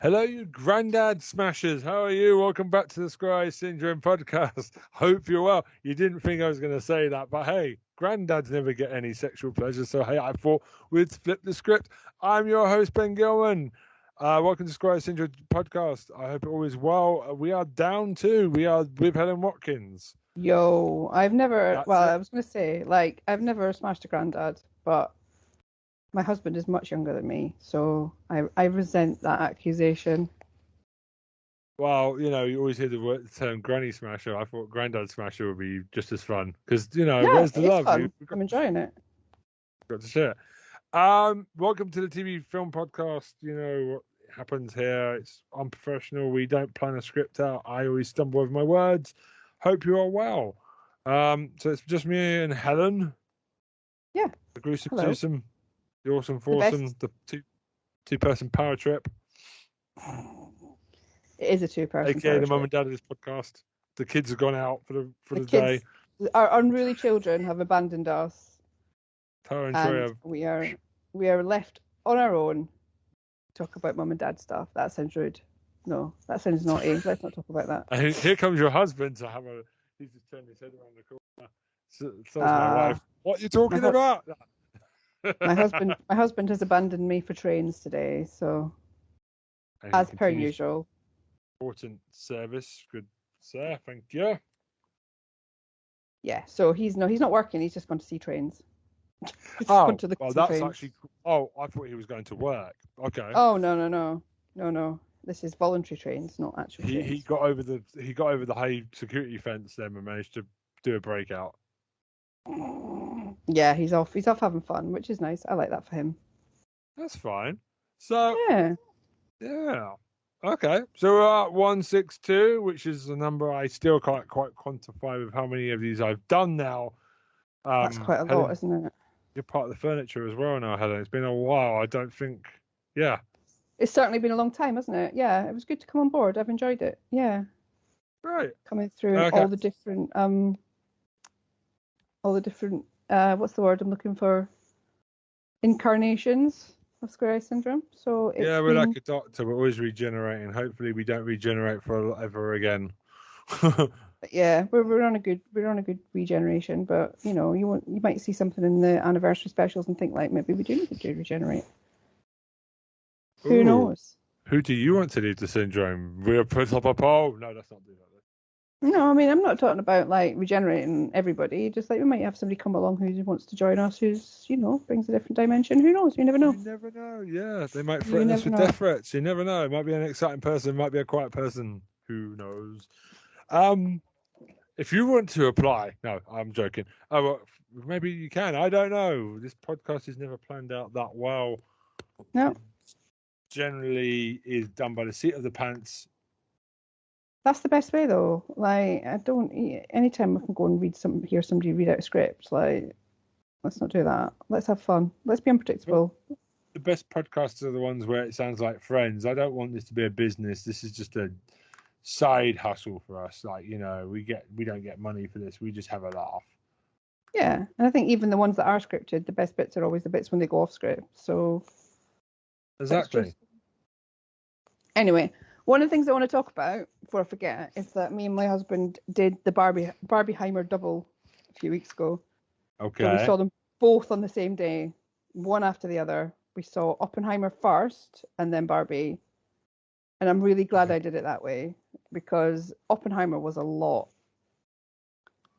Hello, you granddad smashers. How are you? Welcome back to the Scry Syndrome podcast. Hope you're well. You didn't think I was going to say that, but hey, granddads never get any sexual pleasure. So, hey, I thought we'd flip the script. I'm your host, Ben Gilman. Welcome to Scry Syndrome podcast. I hope all is well. We are down two. We are with Helen Watkins. Yo, I've never, That's well, it. I was going to say, like, I've never smashed a granddad, but my husband is much younger than me, so I resent that accusation. Well, you always hear the term granny smasher. I thought granddad smasher would be just as fun because, Yeah, where's the it is love? We've fun. I'm enjoying it. got to share. Welcome to the TV film podcast. You know what happens here. It's unprofessional. We don't plan a script out. I always stumble over my words. Hope you are well. So it's just me and Helen, Yeah, the gruesome hello. twosome, the awesome The foursome, best. the two-person power trip, It is a two-person aka power the mum trip. and dad of this podcast. The kids have gone out for The the day. kids, our unruly children, have abandoned us, Tara and Troy and have. we are left on our own to talk about mum and dad stuff. That sounds rude. No, that sounds naughty. Let's not talk about that. And here comes your husband to have a. He's just turned his head around the corner. So's my Uh, wife. What are you my talking hu- about? my husband has abandoned me for trains today, so And he as per continues usual. important service. Good sir, thank you. Yeah, so he's not working. He's just gone to see trains. He's gone Oh, to look at well, some that's trains. actually. Oh, I thought he was going to work. Okay. Oh no. This is voluntary trains, not actual He trains. got over the high security fence then and managed to do a breakout. Yeah, he's off. He's off having fun, which is nice. I like that for him. That's fine. So Yeah, yeah. Okay. So we're at 162, which is a number I still can't quite quantify with how many of these I've done now. that's quite a lot, Helen, isn't it? you're part of the furniture as well now, Helen. It's been a while. I don't think. Yeah. It's certainly been a long time, hasn't it? Yeah, it was good to come on board. I've enjoyed it. Yeah, Right. coming through and Okay. all the different what's the word I'm looking for? Incarnations of Square Eye Syndrome. So Yeah, it's we're like been a doctor. We're always regenerating. Hopefully, we don't regenerate ever again. yeah, we're on a good regeneration, but you might see something in the anniversary specials and think like maybe we do need to regenerate. Who Ooh, knows? who do you want to leave the syndrome? We'll put up a poll. No, let's not do that. No, I mean I'm not talking about like regenerating everybody. Just like we might have somebody come along who wants to join us, who's brings a different dimension. Who knows? You never know. You never know. Yeah, they might You threaten us never with know. death threats. You never know. It might be an exciting person. Might be a quiet person. Who knows? Um, if you want to apply, no, I'm joking. Oh, well, maybe you can. I don't know. This podcast is never planned out that well. No, Generally, is done by the seat of the pants. that's the best way though. Like I don't. Anytime I can go and hear somebody read out a script, like let's not do that. Let's have fun. Let's be unpredictable. The best podcasts are the ones where it sounds like friends. I don't want this to be a business. This is just a side hustle for us. Like, we don't get money for this. We just have a laugh. Yeah, and I think even the ones that are scripted, the best bits are always the bits when they go off script. So Exactly. Anyway, one of the things I want to talk about before I forget is that me and my husband did the Barbieheimer double a few weeks ago. Okay. So we saw them both on the same day, one after the other. We saw Oppenheimer first and then Barbie. And I'm really glad I did it that way because Oppenheimer was a lot.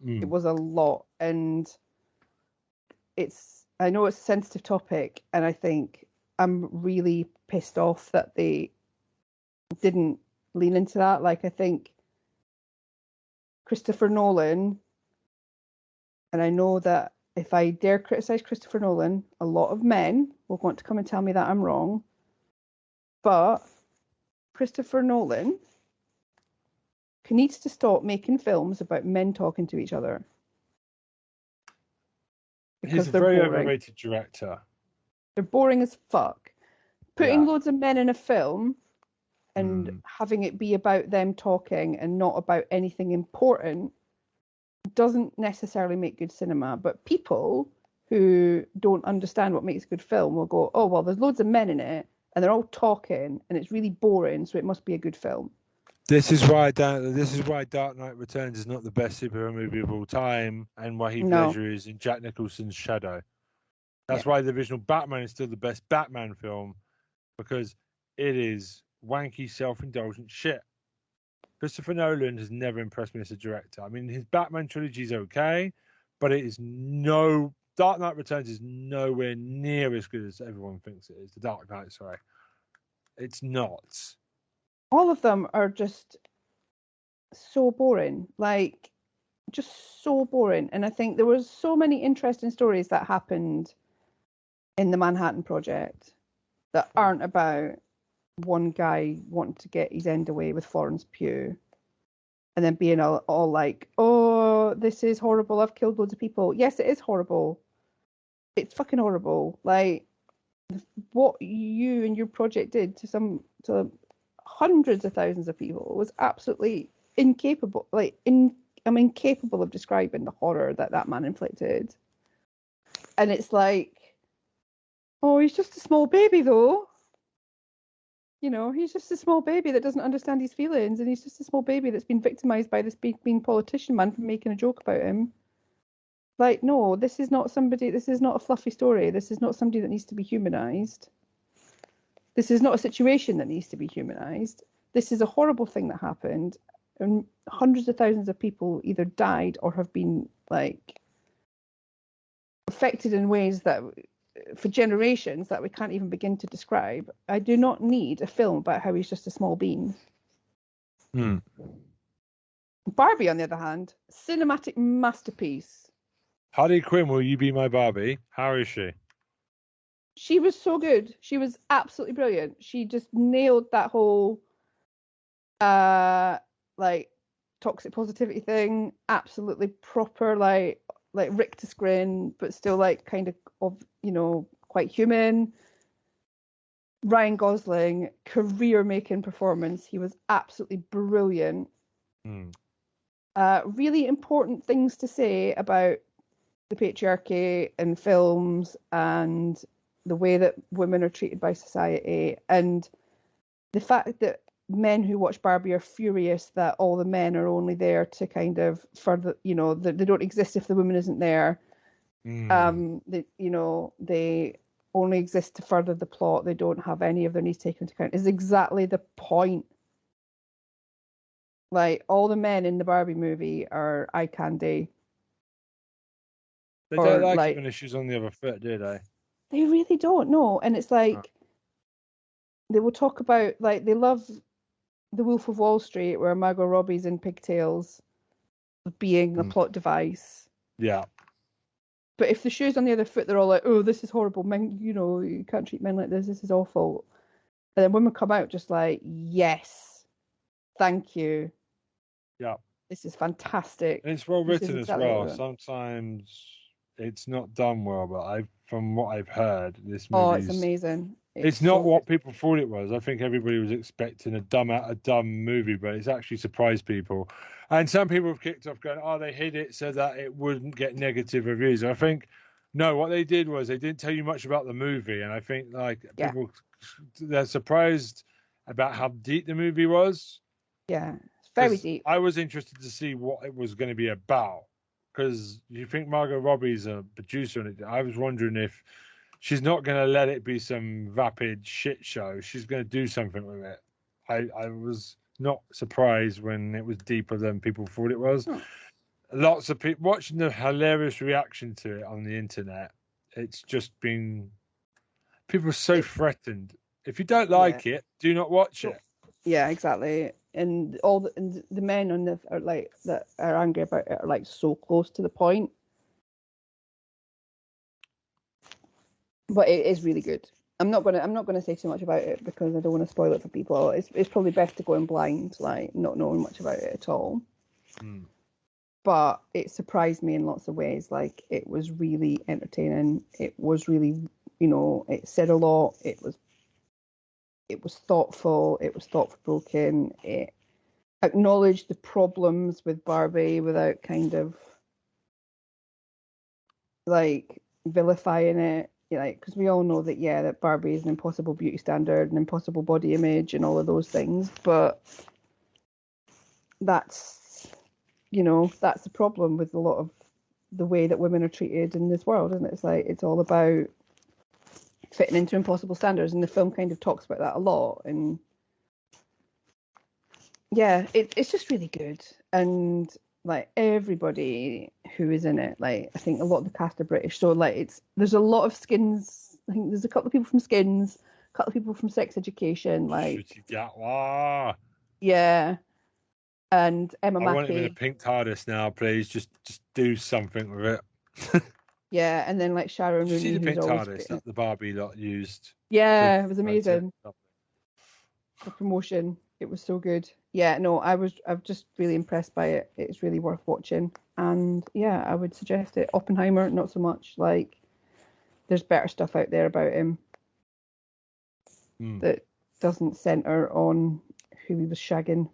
It was a lot. And I know it's a sensitive topic, and I think I'm really pissed off that they didn't lean into that. Like, I think Christopher Nolan, and I know that if I dare criticize Christopher Nolan, a lot of men will want to come and tell me that I'm wrong. But Christopher Nolan needs to stop making films about men talking to each other. He's a very overrated director. They're boring as fuck. Putting loads of men in a film and having it be about them talking and not about anything important doesn't necessarily make good cinema. But people who don't understand what makes a good film will go, oh, well, there's loads of men in it and they're all talking, and it's really boring. So it must be a good film. This is why Dark Knight Returns is not the best superhero movie of all time, and why Heath No. Ledger is in Jack Nicholson's shadow. That's Yeah. why the original Batman is still the best Batman film, because it is wanky, self-indulgent shit. Christopher Nolan has never impressed me as a director. I mean, his Batman trilogy is okay, but it is no Dark Knight Returns is nowhere near as good as everyone thinks it is. The Dark Knight, sorry, it's not. All of them are just so boring, like just so boring. And I think there was so many interesting stories that happened in the Manhattan Project that aren't about one guy wanting to get his end away with Florence Pugh and then being all like, oh, this is horrible, I've killed loads of people. Yes, it is horrible. It's fucking horrible. Like what you and your project did to hundreds of thousands of people was absolutely incapable. I'm incapable of describing the horror that man inflicted. And it's like, oh, he's just a small baby though. You know, he's just a small baby that doesn't understand his feelings, and he's just a small baby that's been victimized by this being politician man for making a joke about him. Like, no, this is not a fluffy story. This is not somebody that needs to be humanized. This is not a situation that needs to be humanized. This is a horrible thing that happened, and hundreds of thousands of people either died or have been, like, affected in ways that, for generations, that we can't even begin to describe. I do not need a film about how he's just a small bean. Barbie, on the other hand, cinematic masterpiece. Harley Quinn, will you be my Barbie? How is she? She was so good. She was absolutely brilliant. She just nailed that whole like toxic positivity thing. Absolutely proper, like Rictus grin, but still like kind of quite human. Ryan Gosling, career making performance. He was absolutely brilliant. Really important things to say about the patriarchy in films and the way that women are treated by society, and the fact that men who watch Barbie are furious that all the men are only there to kind of further, they don't exist if the woman isn't there. They only exist to further the plot. They don't have any of their needs taken into account. Is exactly the point. Like, all the men in the Barbie movie are eye candy. They don't like it when she's on the other foot, do they? They really don't, no. And it's like, they will talk about, like, they love The Wolf of Wall Street, where Margot Robbie's in pigtails being a plot device. Yeah. But if the shoe's on the other foot, they're all like, oh, this is horrible. Men, you can't treat men like this. This is awful. And then women come out just like, yes, thank you. Yeah. This is fantastic. And it's well written as well. Sometimes it's not done well, but from what I've heard, this movie. Oh, it's amazing. It's not what people thought it was. I think everybody was expecting a dumb movie, but it's actually surprised people. And some people have kicked off going, oh, they hid it so that it wouldn't get negative reviews. And I think, no, what they did was they didn't tell you much about the movie. And I think, people, they're surprised about how deep the movie was. Yeah, it's very deep. I was interested to see what it was going to be about. Because you think Margot Robbie's a producer, and I was wondering if she's not going to let it be some vapid shit show. She's going to do something with it. I was not surprised when it was deeper than people thought it was. Lots of people watching the hilarious reaction to it on the internet. It's just been, people are so threatened. If you don't like it, do not watch it. Yeah, exactly. And all the men on the that are angry about it are like so close to the point. But it is really good. I'm not gonna say too much about it because I don't want to spoil it for people. It's probably best to go in blind, like not knowing much about it at all. But it surprised me in lots of ways. Like, it was really entertaining. It was really, it said a lot. It was thoughtful. It was thought-provoking. It acknowledged the problems with Barbie without kind of like vilifying it. like, because we all know that, that Barbie is an impossible beauty standard, an impossible body image, and all of those things. But that's, that's the problem with a lot of the way that women are treated in this world, and it's like it's all about fitting into impossible standards, and the film kind of talks about that a lot. And it's just really good, and like everybody who is in it, like I think a lot of the cast are British, so like there's a lot of Skins. I think there's a couple of people from Skins, a couple of people from Sex Education, like yeah, and Emma I want him in a Mackey. pink TARDIS now, please. Just do something with it. Yeah, and then like Sharon Did you see Rooney, the who's pink always TARDIS great in it. that the Barbie lot used? Yeah, it was Promote it? amazing. The promotion, it was so good. Yeah, no, I'm just really impressed by it. It's really worth watching, and yeah, I would suggest it. Oppenheimer, not so much. Like, there's better stuff out there about him that doesn't center on who he was shagging.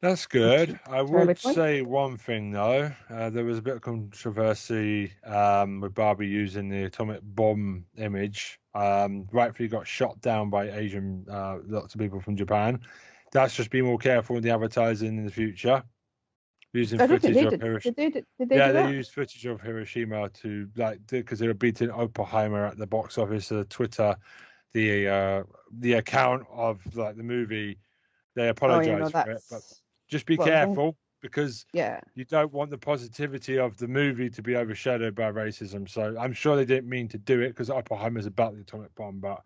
That's good. I would Point. say one thing though. There was a bit of controversy with Barbie using the atomic bomb image. Rightfully got shot down by Asian, lots of people from Japan. That's just be more careful in the advertising in the future. Using I don't think footage they of did. Hiroshima. Did they Yeah, do they that? used footage of Hiroshima to because they were beating Oppenheimer at the box office. Twitter, the account of like the movie, they Oh yeah, no, apologized for it, but that's just be well, as long careful because yeah, you don't want the positivity of the movie to be overshadowed by racism. So I'm sure they didn't mean to do it because Oppenheimer's about the atomic bomb, but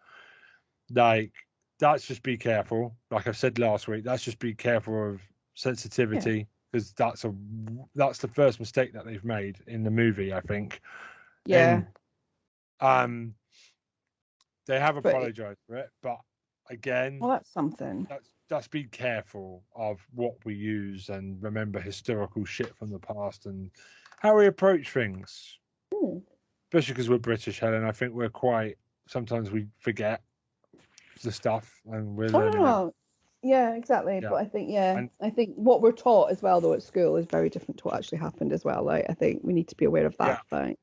like that's just be careful. Like I said last week, that's just be careful of sensitivity because that's the first mistake that they've made in the movie, I think. yeah. And they have But apologized for it, but again, well, that's something. Let's be careful of what we use and remember historical shit from the past and how we approach things. Especially because we're British, Helen. I think we're quite. Sometimes we forget the stuff, and we're learning it. No. Yeah, exactly. Yeah, But I think, and I think what we're taught as well, though, at school is very different to what actually happened as well. Like, I think we need to be aware of yeah, that. Like,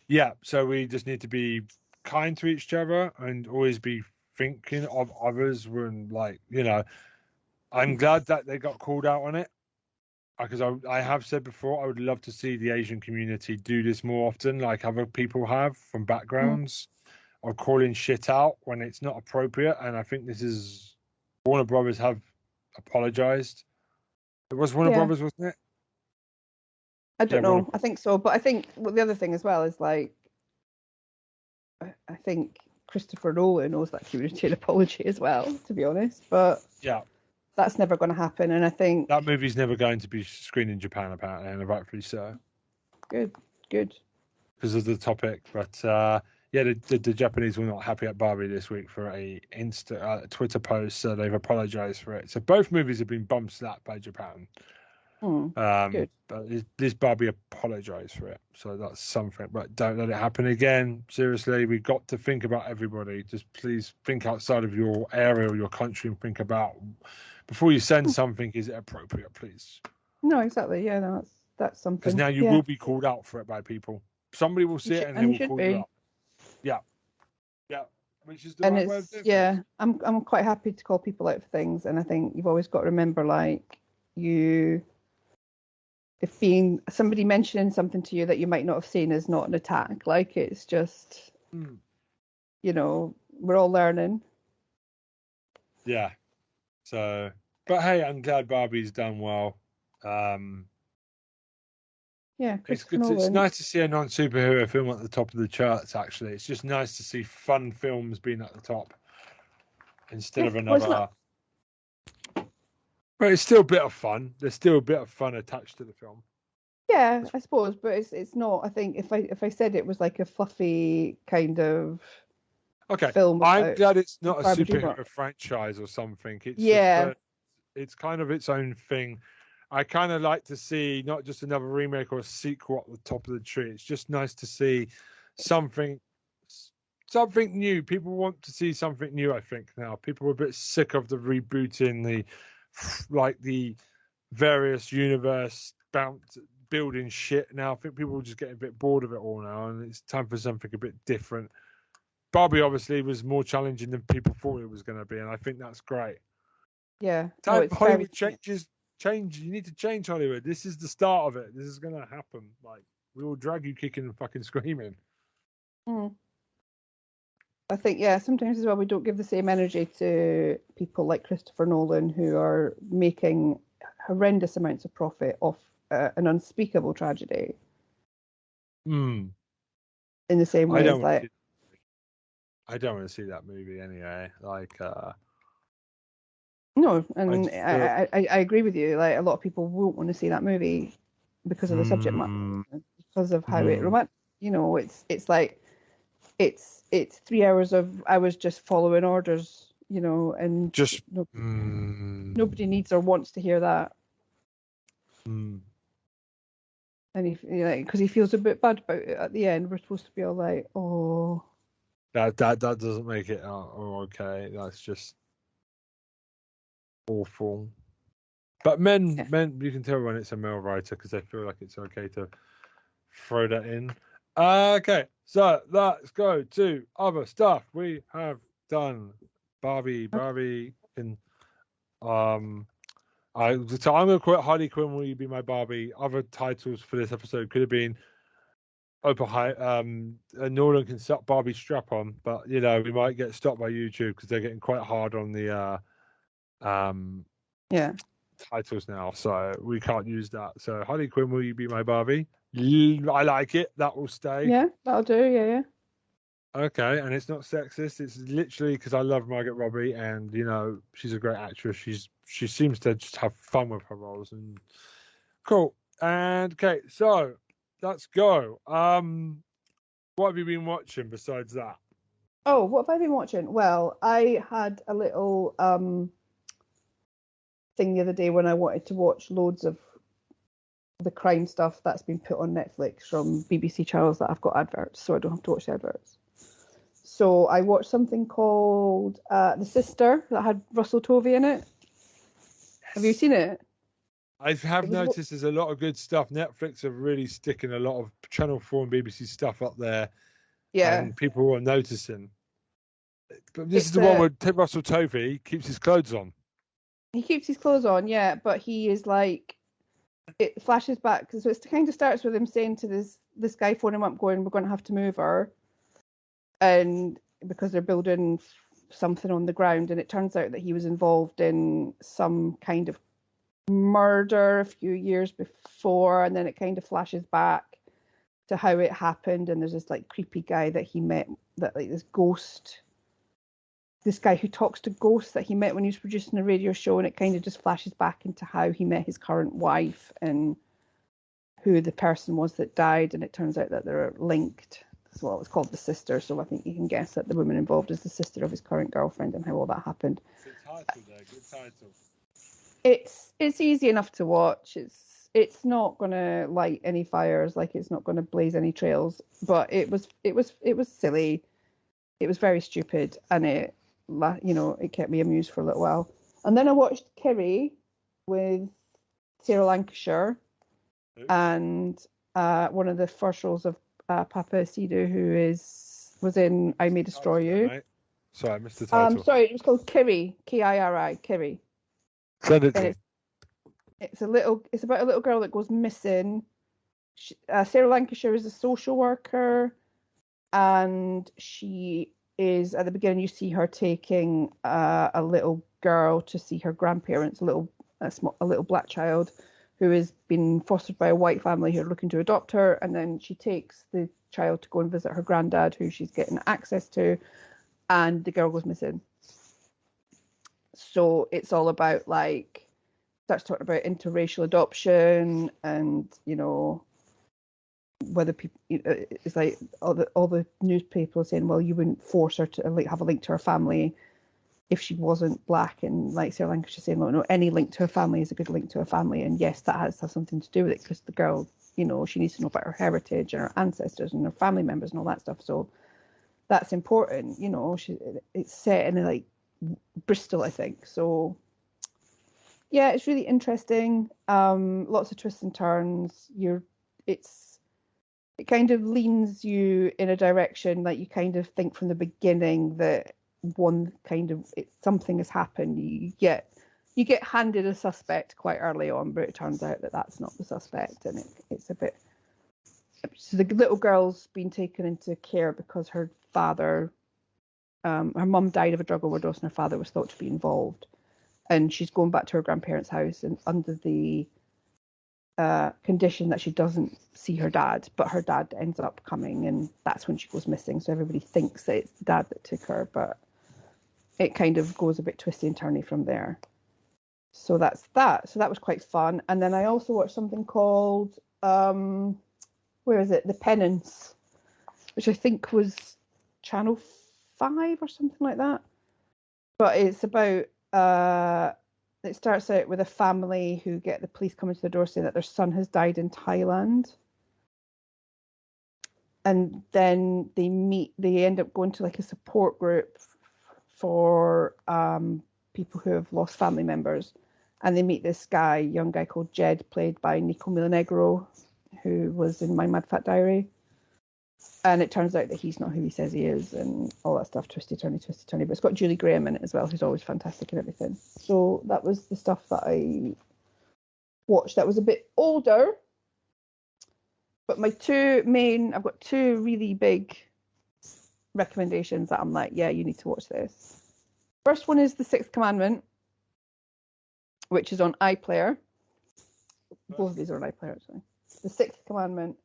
yeah. So we just need to be kind to each other and always be thinking of others. When I'm glad that they got called out on it because I have said before I would love to see the Asian community do this more often, like other people have from backgrounds of calling shit out when it's not appropriate. And I think this is Warner Brothers have apologized. It was Warner yeah, Brothers, wasn't it? I Yeah, don't Warner. know. I think so. But I think the other thing as well is like, I think Christopher Nolan owes that community an apology as well, to be honest. But Yeah, that's never going to happen. And I think, that movie's never going to be screened in Japan apparently, and rightfully so good, good. because of the topic. But yeah, the Japanese were not happy at Barbie this week for a Twitter post, so they've apologized for it. So both movies have been bum slapped by Japan. Good. But this Barbie apologized for it, so that's something. But don't let it happen again. Seriously, we've got to think about everybody. Just please think outside of your area or your country and think about before you send something. Is it appropriate, please? No, exactly. Yeah, no, that's Because something. now you Yeah, will be called out for it by people. Somebody will see it and they and you will should call you be. out. Yeah, yeah, which is the And right way of it's doing things. I'm quite happy to call people out for things, and I think you've always got to remember, like, you if being somebody mentioning something to you that you might not have seen is not an attack. Like, it's just we're all learning. Yeah. So, but hey, I'm glad Barbie's done well. Yeah, It's Christopher good. It's Nolan. nice to see a non-superhero film at the top of the charts. Actually, it's just nice to see fun films being at the top instead Yeah, of well, it's not. another. But it's still a bit of fun. There's still a bit of fun attached to the film. Yeah, I suppose, but it's not. I think if I said it was like a fluffy kind of Okay, film I'm about glad it's not a Barbie Dreamworld. superhero franchise or something. It's the Yeah, first. It's kind of its own thing. I kind of like to see not just another remake or a sequel at the top of the tree. It's just nice to see something something new. People want to see something new, I think, now. People are a bit sick of the rebooting, the various universe building shit now. I think people are just getting a bit bored of it all now, and it's time for something a bit different. Barbie obviously was more challenging than people thought it was going to be, and I think that's great. Yeah. No, Time it's Hollywood very. change. You need to change Hollywood. This is the start of it. This is going to happen. Like, we will drag you kicking and fucking screaming. Mm. I think, yeah, sometimes as well we don't give the same energy to people like Christopher Nolan who are making horrendous amounts of profit off an unspeakable tragedy. Mm. In the same I way don't as want to like, see. I don't want to see that movie anyway. Like, no, I and just feel. I agree with you. Like a lot of people won't want to see that movie because of the subject matter, Mm, because of how it mm, romantic. You know, it's like it's 3 hours of I was just following orders. You know, and just. nobody needs or wants to hear that. Mm. And because he feels a bit bad about it at the end. We're supposed to be all like, oh, That doesn't make it okay. That's just awful. But yeah. men, you can tell when it's a male writer because they feel like it's okay to throw that in. Okay, so let's go to other stuff. We have done Barbie, and so I'm gonna quote Harley Quinn. Will you be my Barbie? Other titles for this episode could have been Nolan can suck Barbie strap on, but we might get stopped by YouTube because they're getting quite hard on the Yeah. titles now, so we can't use that. So Harley Quinn, will you be my Barbie? I like it. That will stay. Yeah, that'll do. Yeah, yeah. Okay, and it's not sexist. It's literally because I love Margaret Robbie, and she's a great actress. She seems to just have fun with her roles, and cool. And okay, so let's go. What have you been watching besides that? Oh, what have I been watching? Well, I had a little thing the other day when I wanted to watch loads of the crime stuff that's been put on Netflix from BBC channels that I've got adverts, so I don't have to watch the adverts. So I watched something called The Sister that had Russell Tovey in it. Have you seen it? I have It was noticed there's a lot of good stuff. Netflix are really sticking a lot of Channel 4 and BBC stuff up there, yeah. and people are noticing. But this is It's the one a where Russell Tovey keeps his clothes on. he keeps his clothes on, yeah, but he is like it flashes back so it kind of starts with him saying to this guy phoning him up going, we're going to have to move her, and because they're building something on the ground, and it turns out that he was involved in some kind of murder a few years before, and then it kind of flashes back to how it happened, and there's this like creepy guy that he met, that like this guy who talks to ghosts that he met when he was producing a radio show, and it kind of just flashes back into how he met his current wife and who the person was that died, and it turns out that they're linked. So it was called The Sister, so I think you can guess that the woman involved is the sister of his current girlfriend and how all that happened. Good title there, good title. It's easy enough to watch. It's not gonna light any fires, like it's not gonna blaze any trails, but it was silly. It was very stupid, and it kept me amused for a little while. And then I watched Kiri with Sarah Lancashire and one of the first roles of Papa Sido, who was in I May Destroy You. Mate. Sorry, I missed the title. Sorry, it was called Kiri, Kiri, Kiri. Send it to me. It's about a little girl that goes missing. Sarah Lancashire is a social worker, and she is at the beginning. You see her taking a little girl to see her grandparents, a little black child who has been fostered by a white family who are looking to adopt her, and then she takes the child to go and visit her granddad, who she's getting access to, and the girl goes missing. So it's all about like starts talking about interracial adoption, and whether people, it's like all the newspapers saying, well, you wouldn't force her to like have a link to her family if she wasn't black, and like Sarah Lancashire saying, no, any link to her family is a good link to her family, and yes, that has to have something to do with it because the girl, she needs to know about her heritage and her ancestors and her family members and all that stuff. So that's important, it's set in like Bristol, I think. So Yeah, it's really interesting. Lots of twists and turns. It kind of leans you in a direction that you kind of think from the beginning that something has happened. You get handed a suspect quite early on, but it turns out that that's not the suspect, and it's a bit. So the little girl's been taken into care because her father, her mum died of a drug overdose, and her father was thought to be involved, and she's going back to her grandparents' house and under the condition that she doesn't see her dad, but her dad ends up coming, and that's when she goes missing. So everybody thinks that it's the dad that took her, but it kind of goes a bit twisty and turny from there. So that's that. So that was quite fun. And then I also watched something called where is it? The Penitence, which I think was Channel 5 or something like that. But it's about it starts out with a family who get the police coming to the door saying that their son has died in Thailand. And then they end up going to like a support group for people who have lost family members. And they meet this young guy called Jed, played by Nico Milanegro, who was in My Mad Fat Diary. And it turns out that he's not who he says he is, and all that stuff, twisty turny. But it's got Julie Graham in it as well, who's always fantastic and everything. So that was the stuff that I watched that was a bit older. But I've got two really big recommendations that I'm like, yeah, you need to watch this. First one is The Sixth Commandment, which is on iPlayer. Both of these are on iPlayer, actually. The Sixth Commandment.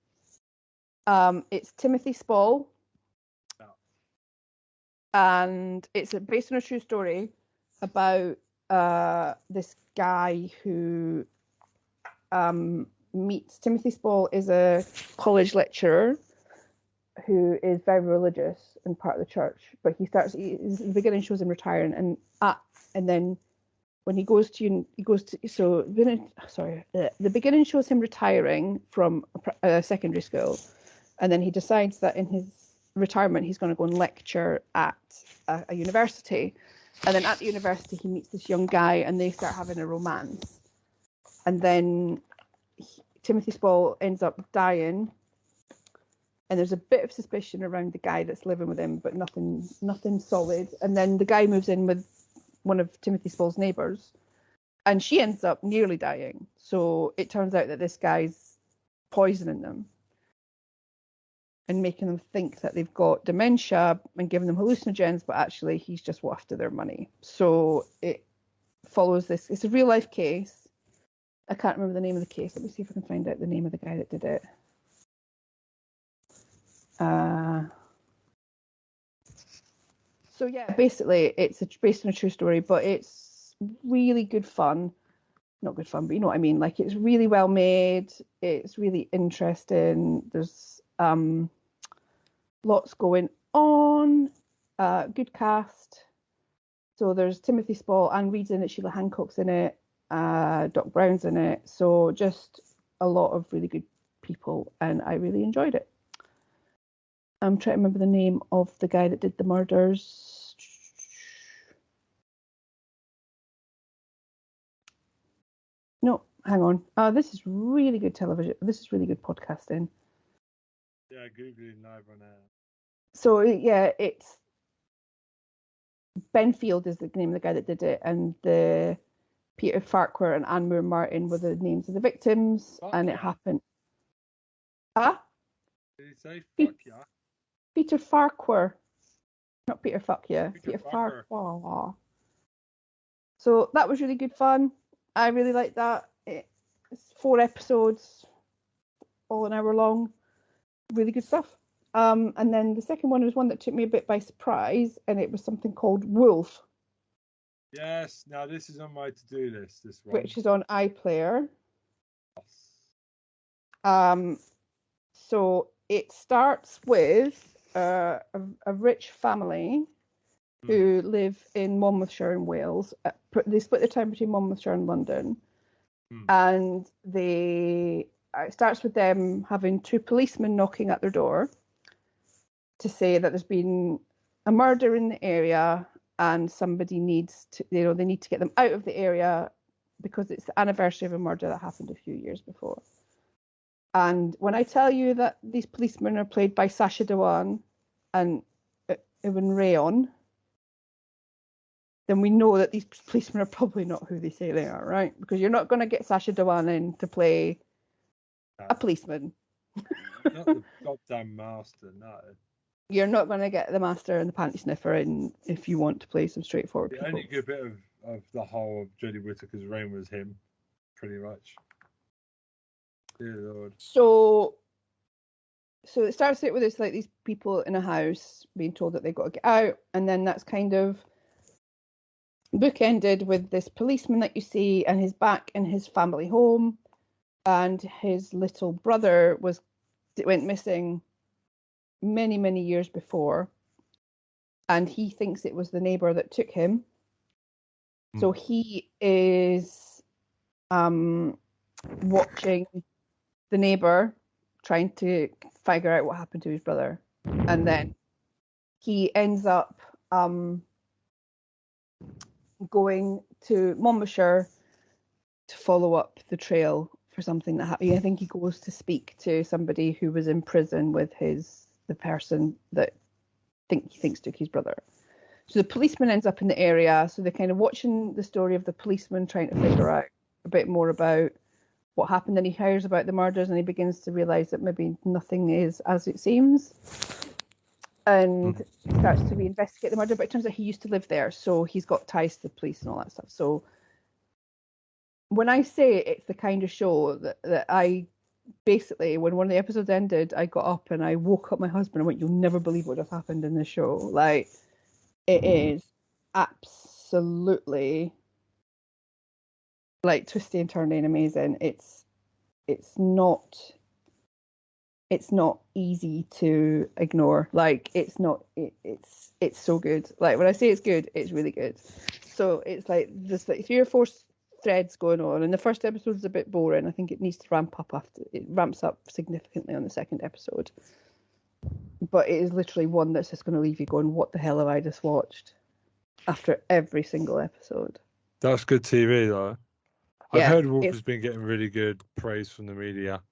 It's Timothy Spall. Oh. And it's based on a true story about this guy who meets Timothy Spall is a college lecturer who is very religious and part of the church, but the beginning shows him retiring, and then when the beginning shows him retiring from a secondary school, and then he decides that in his retirement he's going to go and lecture at a university, and then at the university he meets this young guy and they start having a romance, and then Timothy Spall ends up dying, and there's a bit of suspicion around the guy that's living with him, but nothing solid. And then the guy moves in with one of Timothy Spall's neighbours, and she ends up nearly dying. So it turns out that this guy's poisoning them and making them think that they've got dementia and giving them hallucinogens, but actually he's just after their money. So it follows this. It's a real life case. I can't remember the name of the case. Let me see if I can find out the name of the guy that did it. So yeah, basically it's based on a true story, but it's really good fun. Not good fun, but you know what I mean. Like, it's really well made. It's really interesting. There's lots going on. Good cast. So there's Timothy Spall, Anne Reid's in it, Sheila Hancock's in it, Doc Brown's in it. So just a lot of really good people, and I really enjoyed it. I'm trying to remember the name of the guy that did the murders. No, hang on. This is really good television. This is really good podcasting. Yeah, Googling live on air. So yeah, it's Ben Field is the name of the guy that did it, and the Peter Farquhar and Anne Moore Martin were the names of the victims, and it happened. Huh? Did he say fuck yeah? Peter Farquhar, not Peter fuck yeah. Peter Farquhar. So that was really good fun. I really liked that. It's 4 episodes, all an hour long. Really good stuff. And then the second one was one that took me a bit by surprise, and it was something called Wolf. Yes, now this is on my to-do list, this one. Which is on iPlayer. So it starts with a rich family who live in Monmouthshire in Wales. They split their time between Monmouthshire and London. And it starts with them having 2 policemen knocking at their door to say that there's been a murder in the area and somebody needs to, they need to get them out of the area because it's the anniversary of a murder that happened a few years before. And when I tell you that these policemen are played by Sacha Dhawan and Ewan Rayon, then we know that these policemen are probably not who they say they are, right? Because you're not going to get Sacha Dhawan in to play a policeman. Not the goddamn master, no. You're not going to get the master and the panty sniffer in if you want to play some straightforward The people. only good bit of the whole of Jodie Whittaker's reign was him, pretty much. Dear Lord. So it starts out with this, like, these people in a house being told that they've got to get out, and then that's kind of bookended with this policeman that you see, and he's back in his family home, and his little brother went missing many, many years before, and he thinks it was the neighbor that took him. So he is watching the neighbor, trying to figure out what happened to his brother, and then he ends up going to Monmouthshire to follow up the trail for something that happened. I think he goes to speak to somebody who was in prison with the person that he thinks took his brother. So the policeman ends up in the area, so they're kind of watching the story of the policeman trying to figure out a bit more about what happened. Then he hears about the murders and he begins to realise that maybe nothing is as it seems, and starts to investigate the murder. But it turns out he used to live there, so he's got ties to the police and all that stuff. So when I say it's the kind of show that I basically, when one of the episodes ended, I got up and I woke up my husband and went, "You'll never believe what has happened in this show." Like, it is absolutely, like, twisty and turny and amazing. It's not easy to ignore. Like, it's so good. Like, when I say it's good, it's really good. So it's like there's like 3 or 4 threads going on, and the first episode is a bit boring. I think it needs to ramp up after it ramps up significantly on the second episode. But it is literally one that's just going to leave you going, "What the hell have I just watched?" after every single episode. That's good TV, though. Yeah, I've heard Wolf has been getting really good praise from the media.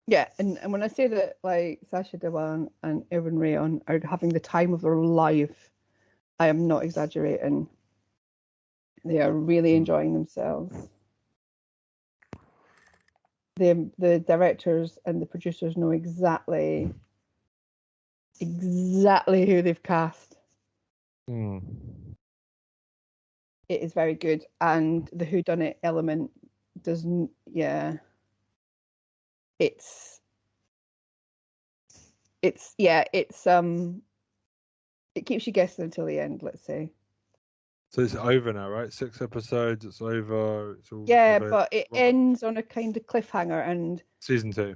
Yeah, and when I say that, like, Sacha Dhawan and Ewan Rayon are having the time of their life, I am not exaggerating. They are really enjoying themselves. The directors and the producers know exactly who they've cast. It is very good, and the whodunit element doesn't. Yeah, it's it keeps you guessing until the end. Let's say. So it's over now, right? 6 episodes. It's over. It's all but it ends on a kind of cliffhanger, and season 2.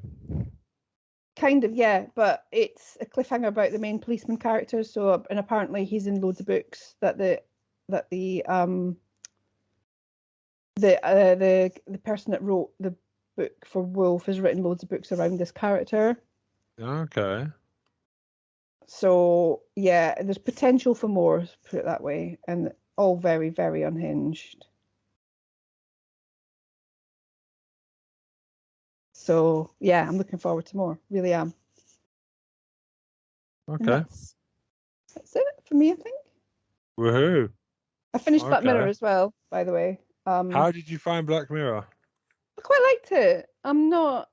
Kind of, yeah, but it's a cliffhanger about the main policeman character. So, and apparently he's in loads of books that the person that wrote the book for Wolf has written loads of books around this character. Okay. So yeah, there's potential for more, put it that way, and all very, very unhinged. So yeah, I'm looking forward to more. Really am. Okay. That's it for me, I think. Woohoo! I finished Black Mirror as well, by the way. How did you find Black Mirror? I quite liked it. I'm not.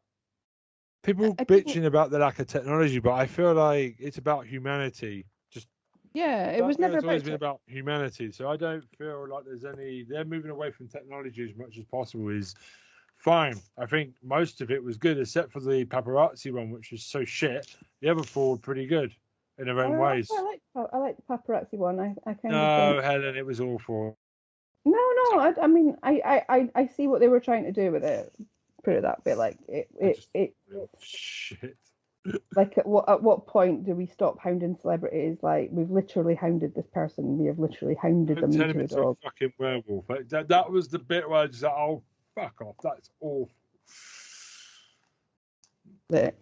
People bitching about the lack of technology, but I feel like it's about humanity. It was never always been about humanity, so I don't feel like there's any. They're moving away from technology as much as possible. Is fine. I think most of it was good, except for the paparazzi one, which was so shit. The other 4 were pretty good in their own ways. I like the paparazzi one. I kind of No, Helen, it was awful. No. I mean, I see what they were trying to do with it. Put it that way, like it shit. Like, at what point do we stop hounding celebrities? Like, we've literally hounded this person. We have literally hounded them into a dog. A fucking werewolf. That was the bit where I just like, oh, fuck off. That's awful.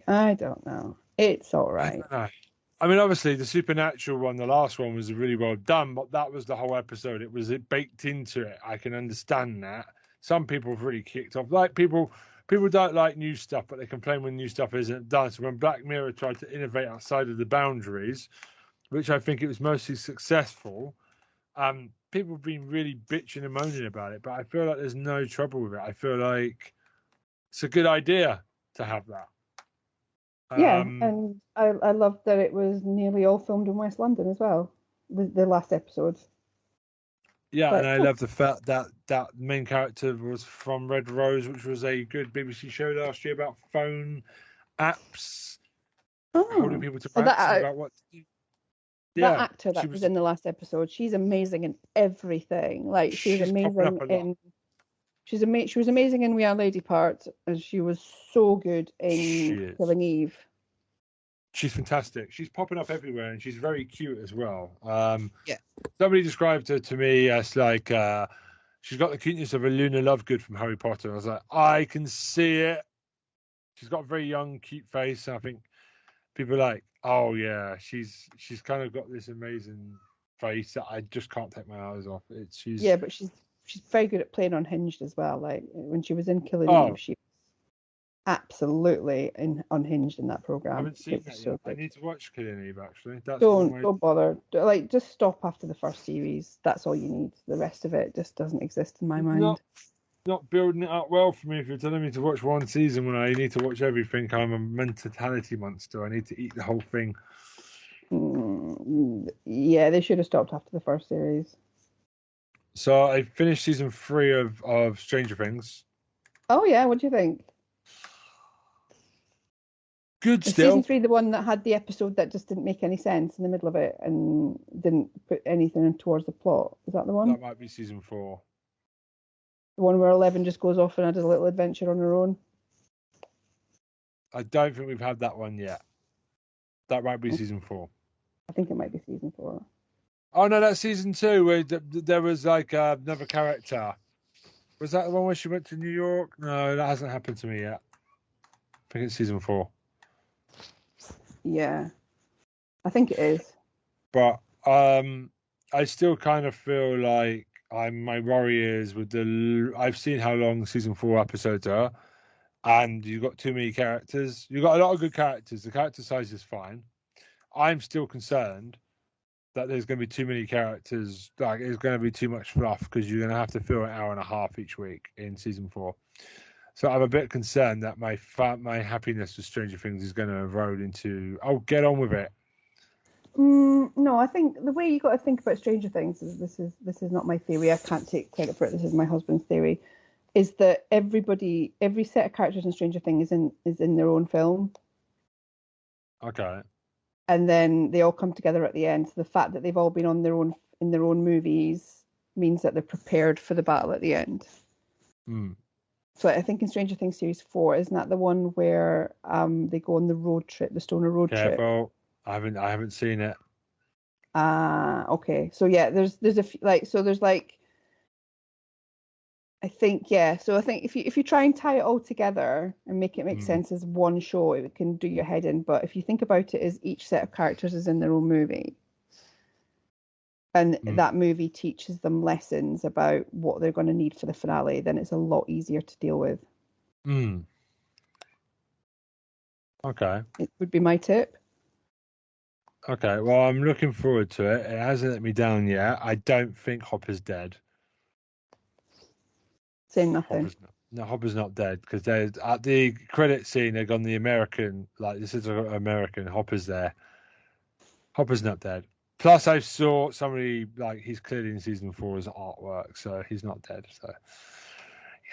I don't know. It's all right. I mean, obviously, the supernatural one, the last one, was really well done, but that was the whole episode. It baked into it. I can understand that. Some people have really kicked off. Like people don't like new stuff, but they complain when new stuff isn't done. So when Black Mirror tried to innovate outside of the boundaries, which I think it was mostly successful, people have been really bitching and moaning about it. But I feel like there's no trouble with it. I feel like it's a good idea to have that. Yeah, and I loved that it was nearly all filmed in West London as well. The last episode. Yeah, But and I love the fact that that main character was from Red Rose, which was a good BBC show last year about phone apps, holding people to ransom that about what to do. that Yeah, actor that was in the last episode, she's amazing in everything. Like she's popping up amazing a lot. in she was amazing in We Are Lady part, and she was so good in Killing Eve. She's fantastic. She's popping up everywhere, and she's very cute as well. Yeah. Somebody described her to me as like she's got the cuteness of a Luna Lovegood from Harry Potter. I was like, I can see it. She's got a very young, cute face. And I think people are like, oh yeah, she's kind of got this amazing face that I just can't take my eyes off. Yeah, but she's very good at playing unhinged as well. Like when she was in Killing Eve, she was absolutely unhinged in that program. I haven't seen that yet. I need to watch Killing Eve actually. Don't bother. Like just stop after the first series. That's all you need. The rest of it just doesn't exist in my mind. Not building it up well for me if you're telling me to watch one season when I need to watch everything. I'm a mentality monster. I need to eat the whole thing. Yeah, they should have stopped after the first series. So I finished season 3 of Stranger Things. Oh yeah, what do you think? Good Is still. Season 3 the one that had the episode that just didn't make any sense in the middle of it and didn't put anything towards the plot? Is that the one? That might be season 4. The one where 11 just goes off and has a little adventure on her own? I don't think we've had that one yet. That might be season 4. I think it might be season 4. Oh no, that's season 2 where there was like another character. Was that the one where she went to New York? No, that hasn't happened to me yet. I think it's season 4. Yeah, I think it is. But I still kind of feel like my worry is with I've seen how long season 4 episodes are, and you've got too many characters. You've got a lot of good characters. The character size is fine. I'm still concerned that there's going to be too many characters. Like it's going to be too much fluff because you're going to have to fill an hour and a half each week in season 4. So I'm a bit concerned that my happiness with Stranger Things is going to erode into, oh, get on with it. No, I think the way you got to think about Stranger Things is this is not my theory. I can't take credit for it. This is my husband's theory. Is that every set of characters in Stranger Things is in their own film. Okay. And then they all come together at the end. So the fact that they've all been in their own movies means that they're prepared for the battle at the end. So I think in Stranger Things series 4, isn't that the one where they go on the road trip, the Stoner road trip? I haven't seen it. Okay. So yeah, there's a few, I think if you try and tie it all together and make it make sense as one show, it can do your head in. But if you think about it as each set of characters is in their own movie, and that movie teaches them lessons about what they're going to need for the finale, then it's a lot easier to deal with. Okay. It would be my tip. Okay, well, I'm looking forward to it. It hasn't let me down yet. I don't think Hopper's dead. Saying nothing. Hopper's not dead because they're at the credit scene. They've gone the American, like this is American. Hopper's there. Hopper's not dead. Plus, I saw somebody like he's clearly in season 4 as artwork, so he's not dead. So,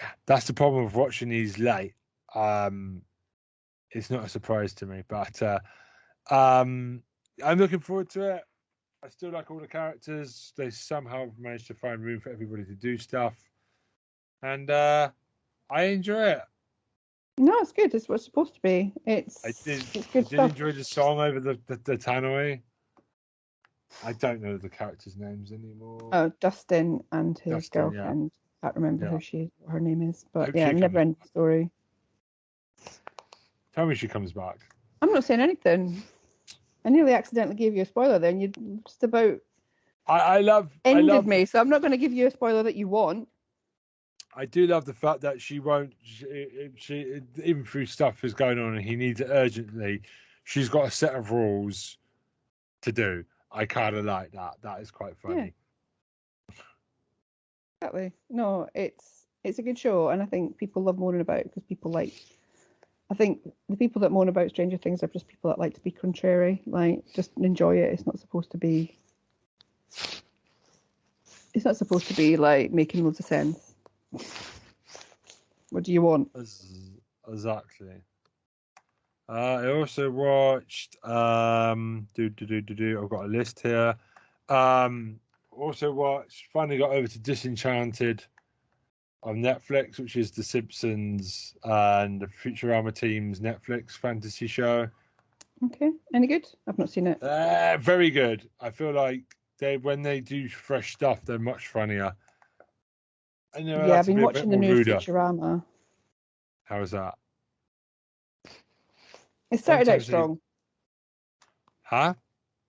yeah, that's the problem with watching these late. It's not a surprise to me, but I'm looking forward to it. I still like all the characters. They somehow managed to find room for everybody to do stuff. And I enjoy it. No, it's good. It's what's supposed to be. It's good stuff. Enjoy the song over the tannoy. I don't know the characters' names anymore. Oh, Dustin and his girlfriend. Yeah. Can't remember who her name is. But yeah, never ending story. Tell me she comes back. I'm not saying anything. I nearly accidentally gave you a spoiler there, and you just about I love me. So I'm not going to give you a spoiler that you want. I do love the fact that she won't. She even through stuff is going on and he needs it urgently. She's got a set of rules to do. I kind of like that. That is quite funny. Exactly. No, it's a good show, and I think people love moaning about it because people like. I think the people that moan about Stranger Things are just people that like to be contrary, like just enjoy it. It's not supposed to be. It's not supposed to be like making loads of sense. What do you want? Exactly. I also watched. I've got a list here. Also watched. Finally got over to Disenchanted on Netflix, which is the Simpsons and the Futurama team's Netflix fantasy show. Okay, any good? I've not seen it. Very good. I feel like when they do fresh stuff, they're much funnier. And Yeah, I've been watching the new ruder. Futurama. How is that? It started out strong. Huh?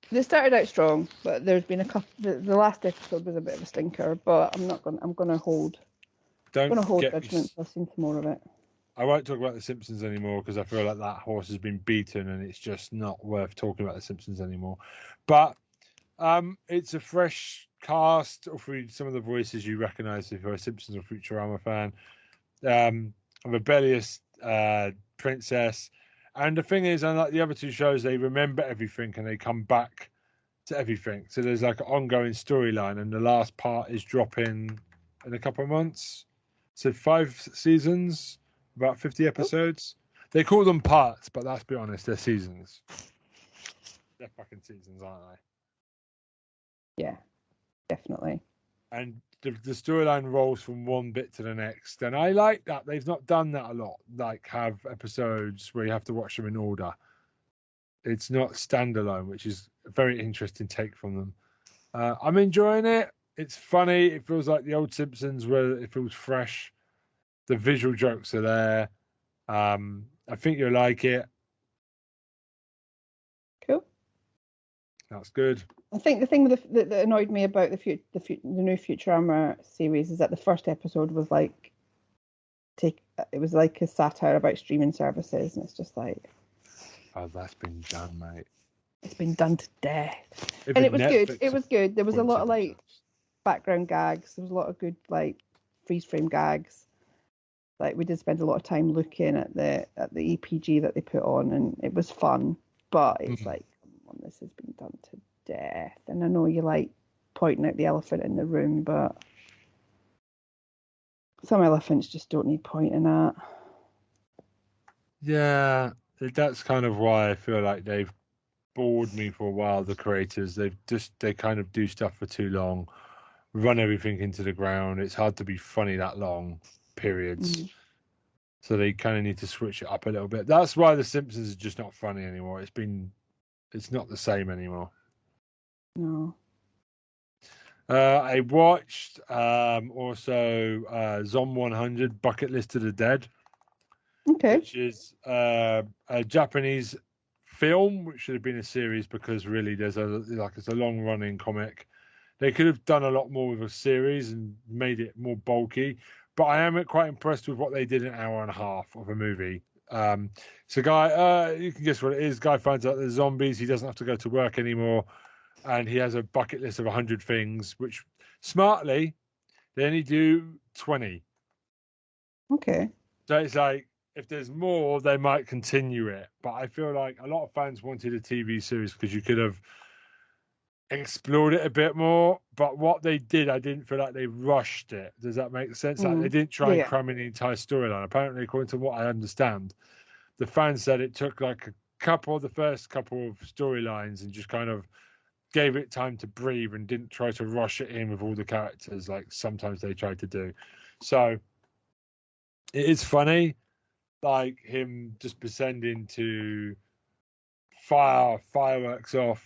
They started out strong, but there's been a couple. The last episode was a bit of a stinker, but I'm gonna hold. Judgment. I've seen some more of it. I won't talk about The Simpsons anymore because I feel like that horse has been beaten and it's just not worth talking about The Simpsons anymore. But it's a fresh cast through some of the voices you recognise if you're a Simpsons or Futurama fan. A rebellious princess. And the thing is, unlike the other two shows, they remember everything and they come back to everything. So there's like an ongoing storyline, and the last part is dropping in a couple of months. So 5 seasons, about 50 episodes. They call them parts, but let's be honest, they're seasons. They're fucking seasons, aren't they? Yeah, definitely. And the storyline rolls from one bit to the next, and I like that. They've not done that a lot, like have episodes where you have to watch them in order. It's not standalone, which is a very interesting take from them. I'm enjoying it. It's funny. It feels like the old Simpsons where it feels fresh. The visual jokes are there. I think you'll like it. Cool. That's good. I think the thing that annoyed me about the new Futurama series is that the first episode was like it was like a satire about streaming services, and it's just like, oh, that's been done, mate. It's been done to death. And it was good. It was good. There was a lot of like background gags. There was a lot of good like freeze frame gags. Like we did spend a lot of time looking at the EPG that they put on, and it was fun. But it's like, come on, this has been done to death. And I know you like pointing out the elephant in the room, but some elephants just don't need pointing at. Yeah, that's kind of why I feel like they've bored me for a while. The creators, they kind of do stuff for too long, run everything into the ground. It's hard to be funny that long, periods. So they kind of need to switch it up a little bit. That's why The Simpsons is just not funny anymore. It's not the same anymore. No. I watched also Zom 100 Bucket List of the Dead. Okay. Which is a Japanese film, which should have been a series because really it's a long running comic. They could have done a lot more with a series and made it more bulky. But I am quite impressed with what they did in an hour and a half of a movie. So guy, you can guess what it is. Guy finds out there's zombies. He doesn't have to go to work anymore, and he has a bucket list of 100 things, which smartly they only do 20. Okay. So it's like, if there's more, they might continue it. But I feel like a lot of fans wanted a TV series because you could have explored it a bit more. But what they did, I didn't feel like they rushed it. Does that make sense? Like they didn't try and cram in the entire storyline. Apparently, according to what I understand, the fans said it took like the first couple of storylines and just kind of gave it time to breathe and didn't try to rush it in with all the characters like sometimes they tried to do. So it is funny. Like him just descending to fireworks off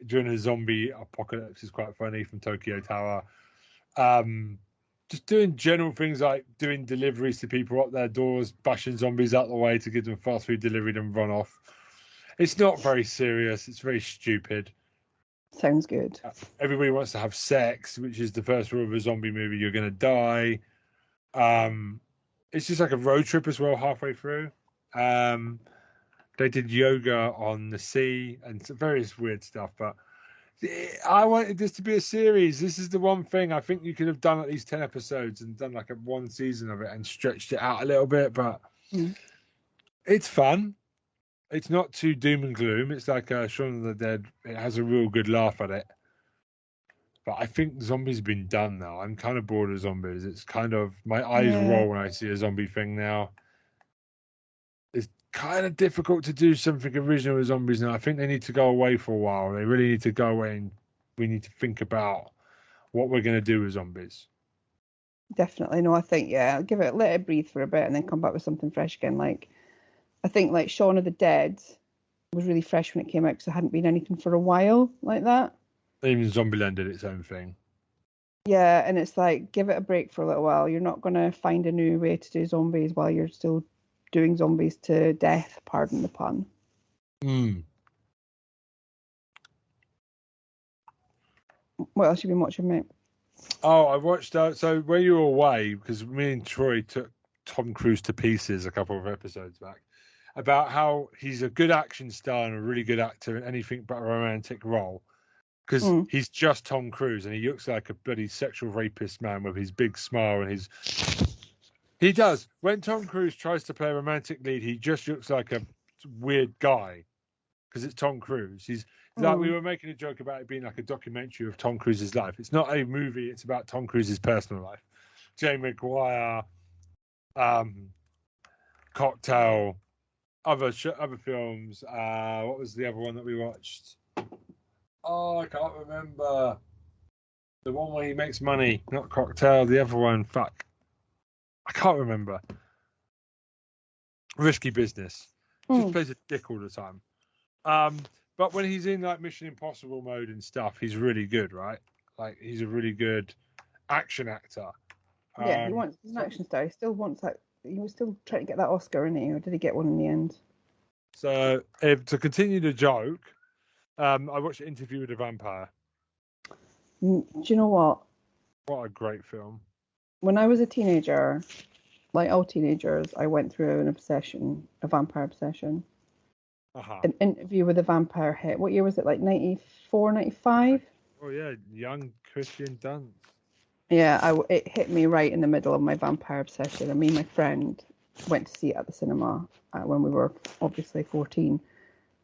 during a zombie apocalypse is quite funny from Tokyo Tower. Just doing general things like doing deliveries to people at their doors, bashing zombies out the way to give them fast food delivery and run off. It's not very serious. It's very stupid. Sounds good. Everybody wants to have sex, which is the first rule of a zombie movie. You're going to die. It's just like a road trip as well, halfway through. They did yoga on the sea and some various weird stuff, but I wanted this to be a series. This is the one thing I think you could have done at least 10 episodes and done like a one season of it and stretched it out a little bit, but it's fun. It's not too doom and gloom. It's like Shaun of the Dead. It has a real good laugh at it. But I think zombies have been done now. I'm kind of bored of zombies. It's kind of, my eyes roll when I see a zombie thing now. It's kind of difficult to do something original with zombies now. I think they need to go away for a while. They really need to go away, and we need to think about what we're going to do with zombies. Definitely. No, I think, let it breathe for a bit and then come back with something fresh again. Like, I think like Shaun of the Dead was really fresh when it came out because there hadn't been anything for a while like that. Even Zombieland did its own thing. Yeah, and it's like, give it a break for a little while. You're not going to find a new way to do zombies while you're still doing zombies to death, pardon the pun. What else have you been watching, mate? Oh, I watched, so when you were away, because me and Troy took Tom Cruise to pieces a couple of episodes back, about how he's a good action star and a really good actor in anything but a romantic role. Because he's just Tom Cruise and he looks like a bloody sexual rapist man with his big smile and his... He does. When Tom Cruise tries to play a romantic lead, he just looks like a weird guy because it's Tom Cruise. He's like, we were making a joke about it being like a documentary of Tom Cruise's life. It's not a movie. It's about Tom Cruise's personal life. Jay Maguire, Cocktail, other films. What was the other one that we watched? Oh, I can't remember. The one where he makes money, not Cocktail. The other one, fuck. I can't remember. Risky Business. Just plays a dick all the time. But when he's in like Mission Impossible mode and stuff, he's really good, right? Like he's a really good action actor. Yeah, he's an action star. He still wants that. He was still trying to get that Oscar, isn't he? Or did he get one in the end? So, to continue the joke, I watched Interview with a Vampire. Do you know what? What a great film. When I was a teenager, like all teenagers, I went through a vampire obsession. An Interview with a Vampire hit. What year was it? Like 94, 95? Oh, yeah. Young Christian Dunst. Yeah, it hit me right in the middle of my vampire obsession. And me and my friend went to see it at the cinema when we were obviously 14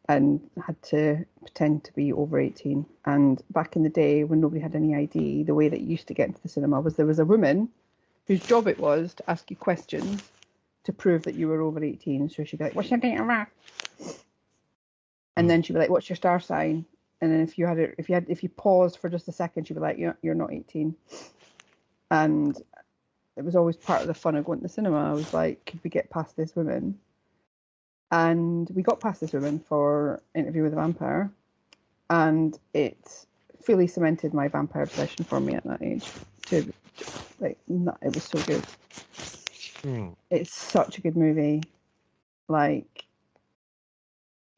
and had to pretend to be over 18. And back in the day when nobody had any ID, the way that you used to get into the cinema was there was a woman whose job it was to ask you questions to prove that you were over 18. So she'd be like, "What's your date of birth?" And then she'd be like, "What's your star sign?" And then if you paused for just a second, she'd be like, "You're not 18." And it was always part of the fun of going to the cinema. I was like, could we get past this woman? And we got past this woman for Interview with a Vampire, and it fully cemented my vampire obsession for me at that age. It was so good. It's such a good movie. Like,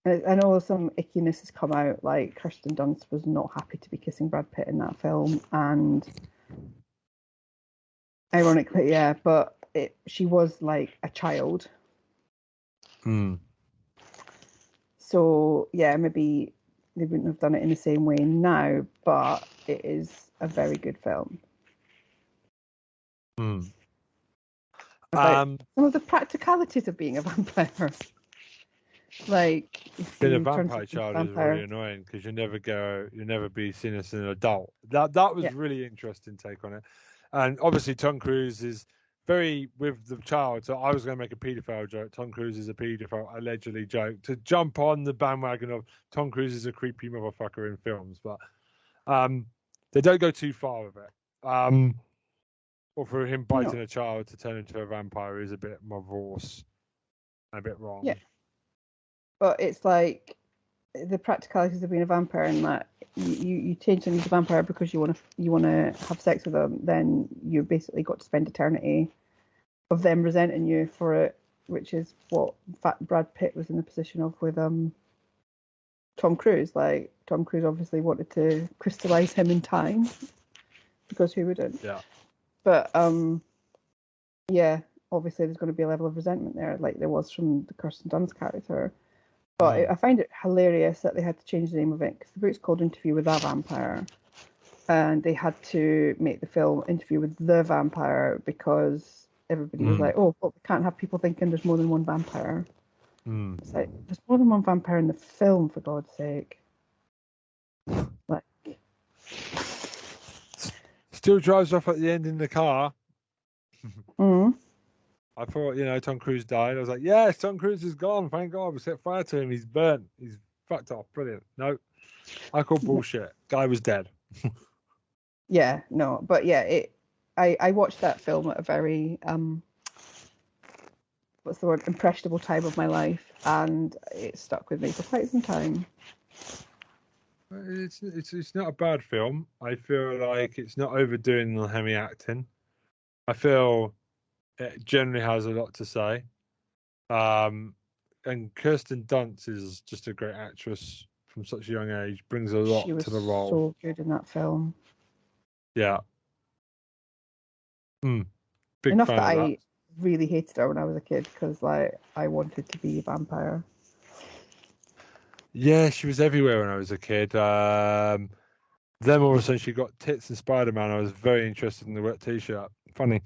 I know some ickiness has come out. Like, Kirsten Dunst was not happy to be kissing Brad Pitt in that film, and ironically, yeah, but she was like a child. So, yeah, maybe they wouldn't have done it in the same way now, but it is a very good film. About some of the practicalities of being a vampire. Like, being a vampire child is really annoying because you'll never be seen as an adult. That was really interesting take on it. And obviously Tom Cruise is very with the child. So I was going to make a paedophile joke. Tom Cruise is a paedophile, allegedly joke, to jump on the bandwagon of Tom Cruise is a creepy motherfucker in films. But they don't go too far with it. Or for him biting a child to turn into a vampire is a bit morose and a bit wrong. Yeah. But it's like the practicalities of being a vampire, and that you change something to a vampire because you want to have sex with them, then you basically got to spend eternity of them resenting you for it, which is what Brad Pitt was in the position of with Tom Cruise. Like, Tom Cruise obviously wanted to crystallize him in time, because who wouldn't? Yeah. But yeah, obviously there's going to be a level of resentment there, like there was from the Kirsten Dunst character. But I find it hilarious that they had to change the name of it, because the book's called Interview with a Vampire, and they had to make the film Interview with the Vampire because everybody was like, oh, well, we can't have people thinking there's more than one vampire. It's like, there's more than one vampire in the film, for God's sake. Like, Still drives off at the end in the car. mm. I thought, Tom Cruise died. I was like, yes, Tom Cruise is gone. Thank God. We set fire to him. He's burnt. He's fucked off. Brilliant. No, I call bullshit. Guy was dead. Yeah, no, but yeah, I watched that film at a very what's the word, impressionable time of my life, and it stuck with me for quite some time. It's not a bad film. I feel like it's not overdoing the heavy acting. I feel it generally has a lot to say. And Kirsten Dunst is just a great actress from such a young age. Brings a lot She was to the role. so good in that film. Yeah. Big Enough fan that of I really hated her when I was a kid, because like I wanted to be a vampire. Yeah, she was everywhere when I was a kid. Then all of a sudden she got tits and Spider-Man. I was very interested in the wet t-shirt. Funny.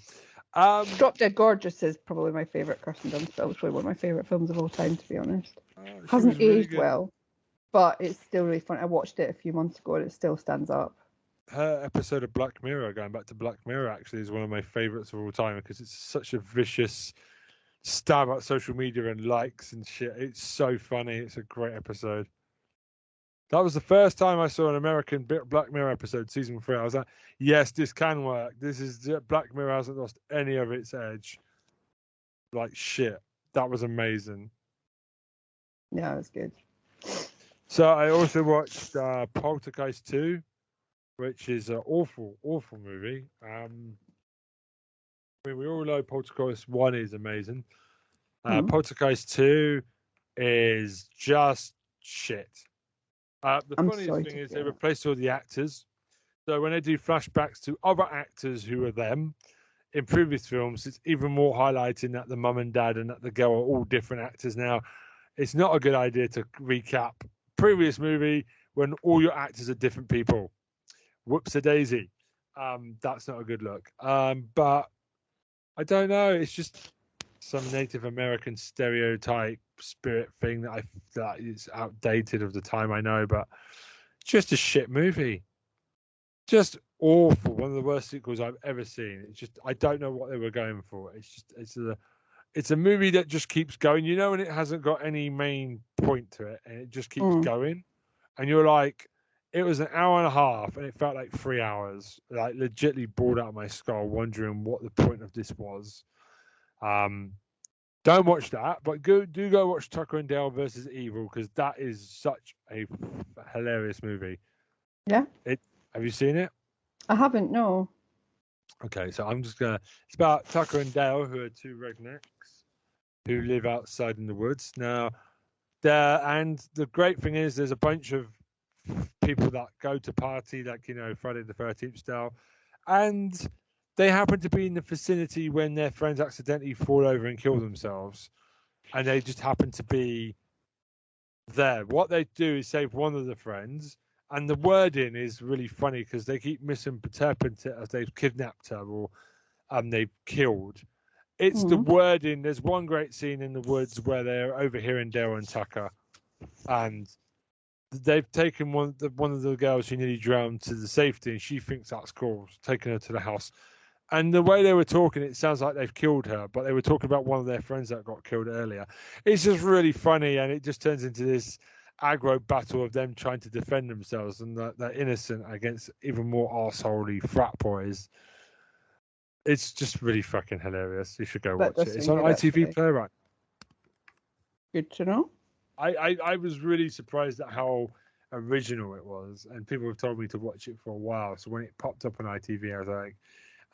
Drop Dead Gorgeous is probably my favourite Kirsten Dunst film. It's probably one of my favourite films of all time, to be honest. Hasn't really aged well, but it's still really fun. I watched it a few months ago and it still stands up. Her episode of Black Mirror, going back to Black Mirror, actually is one of my favourites of all time because it's such a vicious stab at social media and likes and shit. It's so funny. It's a great episode. That was the first time I saw an American Black Mirror episode, season 3. I was like, yes, this can work. Black Mirror hasn't lost any of its edge. Like, shit. That was amazing. Yeah, it was good. So I also watched Poltergeist 2, which is an awful, awful movie. I mean, we all know Poltergeist 1 is amazing. Poltergeist 2 is just shit. The funniest thing is they replaced all the actors. So when they do flashbacks to other actors who are them in previous films, it's even more highlighting that the mum and dad and that the girl are all different actors now. It's not a good idea to recap previous movie when all your actors are different people. Whoops-a-daisy. That's not a good look. But I don't know. It's just some Native American stereotype spirit thing that is outdated of the time, I know, but just a shit movie. Just awful. One of the worst sequels I've ever seen. It's just, I don't know what they were going for. It's a movie that just keeps going, and it hasn't got any main point to it, and it just keeps going. And you're like, it was an hour and a half, and it felt like 3 hours. Like, legitimately bored out of my skull, wondering what the point of this was. Don't watch that, but do go watch Tucker and Dale versus Evil, because that is such a hilarious movie. Yeah. Have you seen it? I haven't, no. Okay, so I'm just gonna. It's about Tucker and Dale, who are two rednecks who live outside in the woods. Now, and the great thing is, there's a bunch of people that go to party, like Friday the 13th style, and they happen to be in the vicinity when their friends accidentally fall over and kill themselves, and they just happen to be there. What they do is save one of the friends. And the wording is really funny because they keep misinterpreting it as they've kidnapped her or they've killed. It's the wording. There's one great scene in the woods where they're overhearing Dale and Tucker, and they've taken one of the girls who nearly drowned to the safety, and she thinks that's cool, taking her to the house. And the way they were talking, it sounds like they've killed her, but they were talking about one of their friends that got killed earlier. It's just really funny, and it just turns into this aggro battle of them trying to defend themselves, and they're innocent against even more arseholey frat boys. It's just really fucking hilarious. You should go watch it. It's on ITV Play right. Good to know. I was really surprised at how original it was, and people have told me to watch it for a while. So when it popped up on ITV, I was like,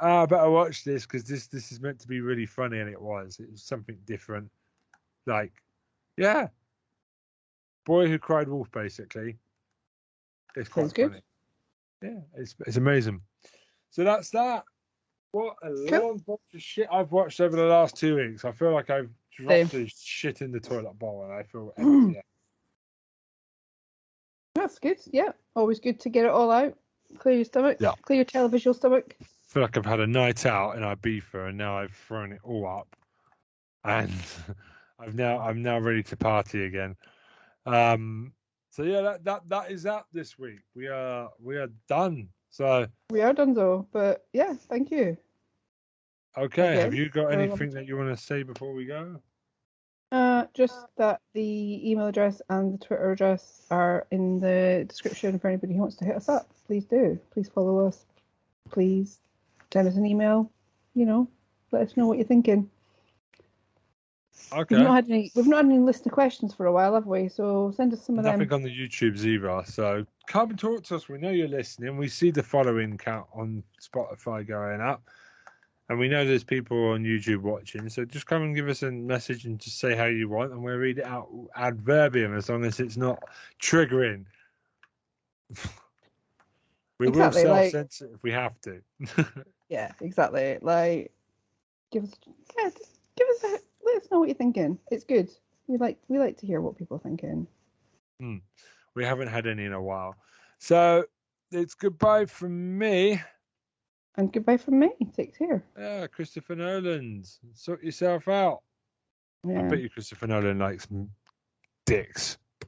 I better watch this because this is meant to be really funny, and it was. It was something different. Like, yeah. Boy Who Cried Wolf, basically. It's quite Sounds good. funny. Yeah, it's amazing. So that's that. What a Cool. long bunch of shit I've watched over the last 2 weeks. I feel like I've dropped Same. the shit in the toilet bowl and I feel empty. That's good. Yeah, always good to get it all out. Clear your stomach. Yeah. Clear your televisual stomach. I feel like I've had a night out in Ibiza and now I've thrown it all up, and I'm now ready to party again. So yeah, that is that this week. We are done. So We are done though, but yeah, thank you. okay, Again, have you got for anything that you want to say before we go? just that the email address and the Twitter address are in the description for anybody who wants to hit us up. Please do. Please follow us. Please send us an email. You know, let us know what you're thinking. Okay. We've not had any list of questions for a while, have we? So send us some of Nothing them. on the YouTubes either. So come and talk to us. We know you're listening. We see the following count on Spotify going up. And we know there's people on YouTube watching. So just come and give us a message and just say how you want. And we'll read it out ad verbatim as long as it's not triggering. We will Exactly, self-censor if we have to. yeah, exactly. Like, give us, yeah, just give us let us know what you're thinking. It's good. We like to hear what people are thinking. We haven't had any in a while. So it's goodbye from me. And goodbye from me. Take care. Yeah, Christopher Nolan's. Sort yourself out. I Yeah. bet you Christopher Nolan likes dicks.